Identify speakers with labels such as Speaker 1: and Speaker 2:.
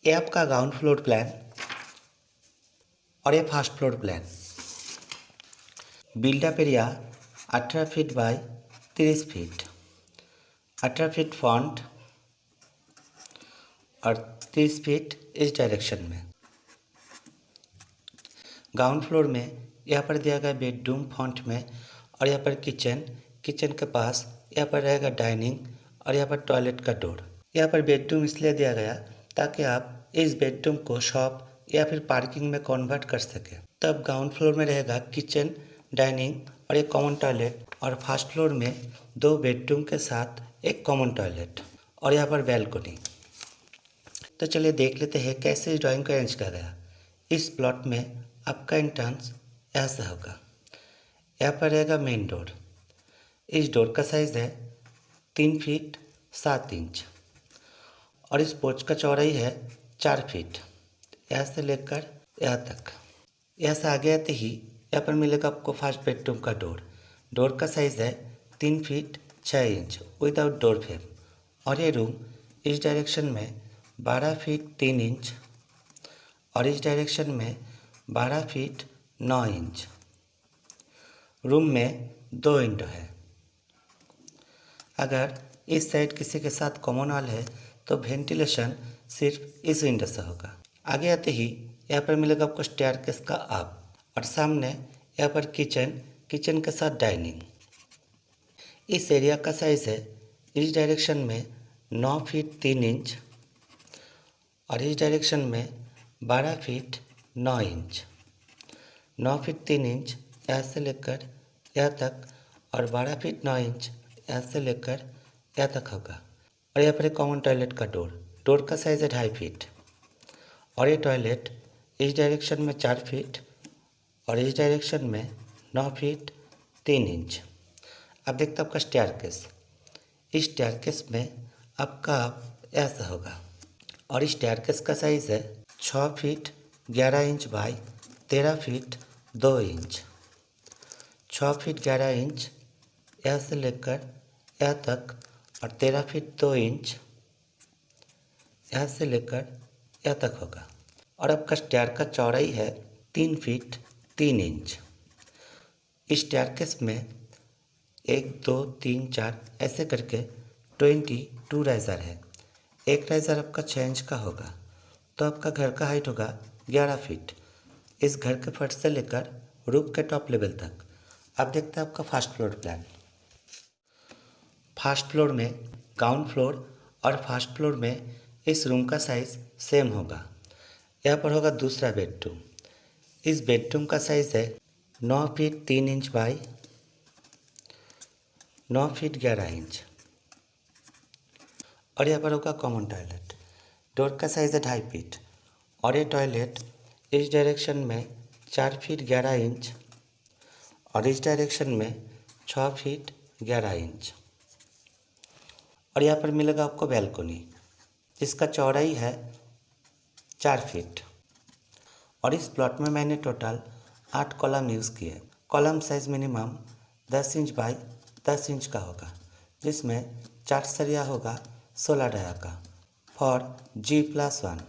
Speaker 1: ये आपका ground floor plan और ये first floor plan. Build up area 18 feet by 30 feet, 18 feet front और 30 फीट इस डायरेक्शन में। ग्राउंड फ्लोर में यहाँ पर दिया गया बेडरूम फ्रंट में और यहाँ पर किचन, किचन के पास यहाँ पर रहेगा डाइनिंग और यहाँ पर टॉयलेट का डोर। यहाँ पर बेडरूम इसलिए दिया गया ताकि आप इस बेडरूम को शॉप या फिर पार्किंग में कन्वर्ट कर सकें। तब ग्राउंड फ्लोर में रहेगा किचन, डाइनिंग और एक कॉमन टॉयलेट और फर्स्ट फ्लोर में 2 बेडरूम के साथ एक कॉमन टॉयलेट और यहाँ पर बैल्कनी। तो चलिए देख लेते हैं कैसे इस ड्राइंग को अरेंज किया गया। इस प्लॉट में आपका एंट्रेंस ऐसा होगा। यहाँ पर रहेगा मेन डोर। इस डोर का साइज़ है 3 फीट 7 इंच और इस पोर्च का चौड़ाई है 4 फीट। यहाँ से लेकर यहाँ तक। यहाँ से आगे आते ही यहाँ पर मिलेगा आपको फर्स्ट बेडरूम का डोर। डोर का साइज़ है 3 feet 6 inch without door frame और ये रूम इस डायरेक्शन में 12 फीट 3 इंच और इस डायरेक्शन में 12 फीट 9 इंच। रूम में 2 विंडो है। अगर इस साइड किसी के साथ कॉमन हॉल है तो वेंटिलेशन सिर्फ इस विंडो से होगा। आगे आते ही यहाँ पर मिलेगा आपको स्टेयरकेस का आप और सामने यहाँ पर किचन, किचन के साथ डाइनिंग। इस एरिया का साइज़ है इस डायरेक्शन में 9 फीट 3 इंच और इस डायरेक्शन में 12 फीट 9 इंच। 9 फीट 3 इंच यहाँ से लेकर यहाँ तक और 12 फीट 9 इंच यहाँ से लेकर यहाँ तक होगा। और यहाँ पर एक कॉमन टॉयलेट का डोर का साइज़ है 2.5 फीट और ये टॉयलेट इस डायरेक्शन में 4 फीट और इस डायरेक्शन में 9 फीट 3 इंच। अब देखते हैं आपका स्टेयरकेस। इस स्टेयरकेस में आपका ऐसा होगा और इस स्टेयरकेस का साइज़ है 6 feet 11 inch by 13 feet 2 inch. 6 feet 11 inch यहाँ से लेकर यहाँ तक और 13 फीट 2 इंच यहाँ से लेकर यहाँ तक होगा। और आपका स्टेयर का चौड़ाई है 3 फीट 3 इंच। इस स्टेयरकेस में 1 2 3 4 ऐसे करके 22 राइज़र है। एक राइज़र आपका 6 इंच का होगा तो आपका घर का हाइट होगा 11 फीट इस घर के फर्श से लेकर रूफ के टॉप लेवल तक। अब देखते हैं आपका first floor plan. First floor में ग्राउंड फ्लोर और फर्स्ट फ्लोर में इस रूम का साइज़ सेम होगा। यहाँ पर होगा दूसरा बेडरूम। इस बेडरूम का साइज़ है 9 feet 3 inch by 9 feet 11 inch और यहाँ पर होगा कॉमन टॉयलेट। डोर का साइज़ है 2.5 फीट और ये टॉयलेट इस डायरेक्शन में 4 फीट 11 इंच और इस डायरेक्शन में 6 फीट 11 इंच। और यहाँ पर मिलेगा आपको बैल्कनी जिसका चौड़ाई है 4 फीट और इस प्लॉट में मैंने टोटल 8 कॉलम यूज़ किए। Column size minimum 10 inch by 10 inch का होगा जिसमें 4 सरिया होगा 16 डाया का फॉर G+1।